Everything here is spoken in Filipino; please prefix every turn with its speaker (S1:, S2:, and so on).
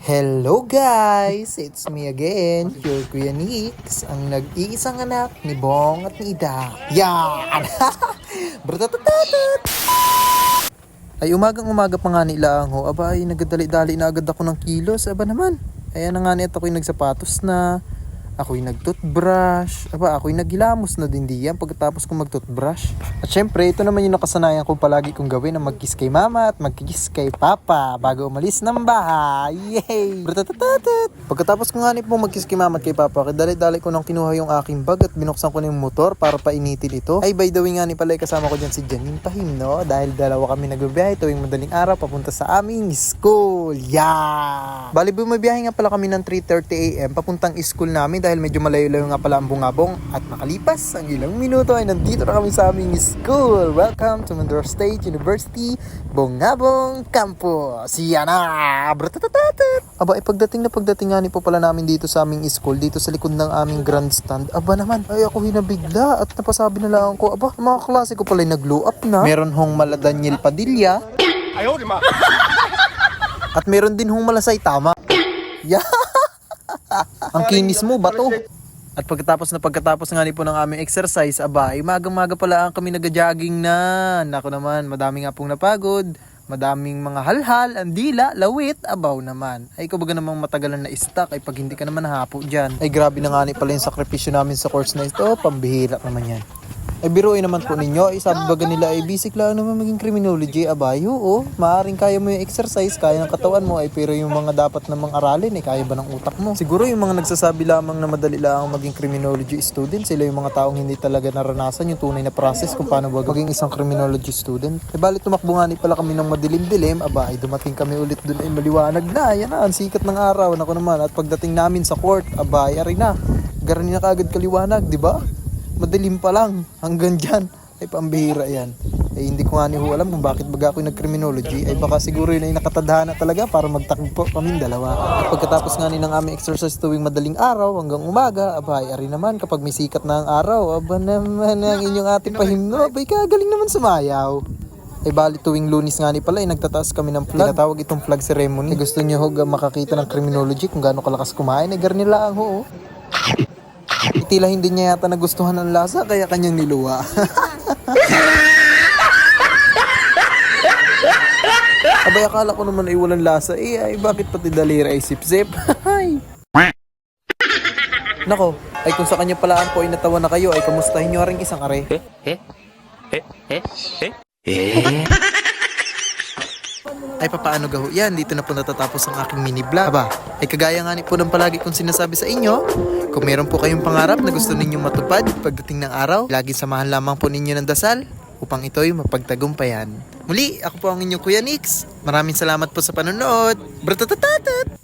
S1: Hello guys! It's me again, your Kuya Nix, ang nag-iisang anak ni Bong at ni Ida. Yan! Bratatatat! Ay umagang-umaga pa nga nila ang ho. Aba ay nagdali-dali na agad ako ng kilos. Aba naman. Ayan na nga nito ako'y nagsapatos na. Ako'y nag-toothbrush. Aba, ako'y naghilamos na din diyan pagkatapos kong mag-toothbrush. At syempre, ito naman yung nakasanayan ko palagi kong gawin na mag-kiss kay mama at mag-kiss kay papa bago umalis ng bahay. Yay! Bratatatat! Pagkatapos ko nga po mag-kiss kay mama at kay papa, dali-dali ko nang kinuha yung aking bag at binuksan ko na yung motor para painitin ito. Ay, by the way nga ni pala, kasama ko dyan si Janine Pahim, no? Dahil dalawa kami nagbibiyahe tuwing madaling araw papunta sa aming school. Yeah! Bali, bumabiyahe nga pala kami ng 3:30 AM papuntang school namin dahil medyo malayo-layo nga pala ang bungabong at makalipas ang ilang minuto ay nandito na kami sa aming school. Welcome to Mindoro State University, Bungabong Campus. Yan na! Bratatatat! Aba, pagdating nga ni po pala namin dito sa aming school, dito sa likod ng aming grandstand, aba naman, ay ako hinabigla at napasabi na lang ko, aba, mga klase ko pala nag-glow up na. Meron hong mala Daniel Padilla. Ayaw, di ma! At meron din hong malasay tama. Yeah! Ang kinis mo, bato. At pagkatapos nga ni po ng aming exercise, aba, magang-maga pala ang kami nag-jogging na. Nako naman, madami nga pong napagod. Madaming mga halhal, andila, lawit, abaw naman. Ay kumbaga namang matagalan na stuck ay pag hindi ka naman hapo dyan. Ay grabe na nga ni pala yung sakripisyo namin sa course na ito, pambihira naman yan. Ay biruin naman po ninyo, sabi baga nila ay basic lang naman maging criminology, abay, oo, maaring kaya mo yung exercise, kaya ng katawan mo, ay pero yung mga dapat namang aralin, ay kaya ba ng utak mo? Siguro yung mga nagsasabi lamang na madali lang maging criminology student, sila yung mga taong hindi talaga naranasan yung tunay na process kung paano ba maging isang criminology student. Ay bali tumakbo nga ni pala kami ng madilim-dilim, aba, ay dumating kami ulit dun ay maliwanag na, yan na, ang sikat ng araw, nako naman, at pagdating namin sa court, aba, ay na, garan na kaagad kaliwanag, di ba? Madilim pa lang hanggang dyan ay pambihira yan. Ay hindi ko nga ni alam kung bakit baga ako nag-criminology, ay baka siguro yun ay nakatadhana talaga para magtakbo kaming dalawa. At pagkatapos nga ni ng aming exercise tuwing madaling araw hanggang umaga, abay ari naman kapag may sikat na ang araw, aba naman ang inyong ating pahimno, abay kagaling naman sumayaw. Ay bali tuwing Lunes nga ni pala ay nagtataas kami ng flag. Tinatawag itong flag ceremony. Ay gusto niyo ho makakita ng criminology kung gaano kalakas kumain, ay garnila ang ho. Tila hindi niya yata nagustuhan ang lasa kaya kanyang niluwa. Abay akala ko naman ay walang lasa ay bakit pati daliri ay sip-sip? Nako, ay kung sa kanya palaan po ay natawa na kayo ay kamustahin nyo rin isang are. Ay papaano gaho yan, dito na po natatapos ang aking mini vlog. Aba, ay kagaya nga ni po ng palagi kong sinasabi sa inyo, kung meron po kayong pangarap na gusto ninyong matupad pagdating ng araw, laging samahan lamang po ninyo ng dasal upang ito'y mapagtagumpayan. Muli, ako po ang inyong Kuya Nix. Maraming salamat po sa panonood. Bratatatat!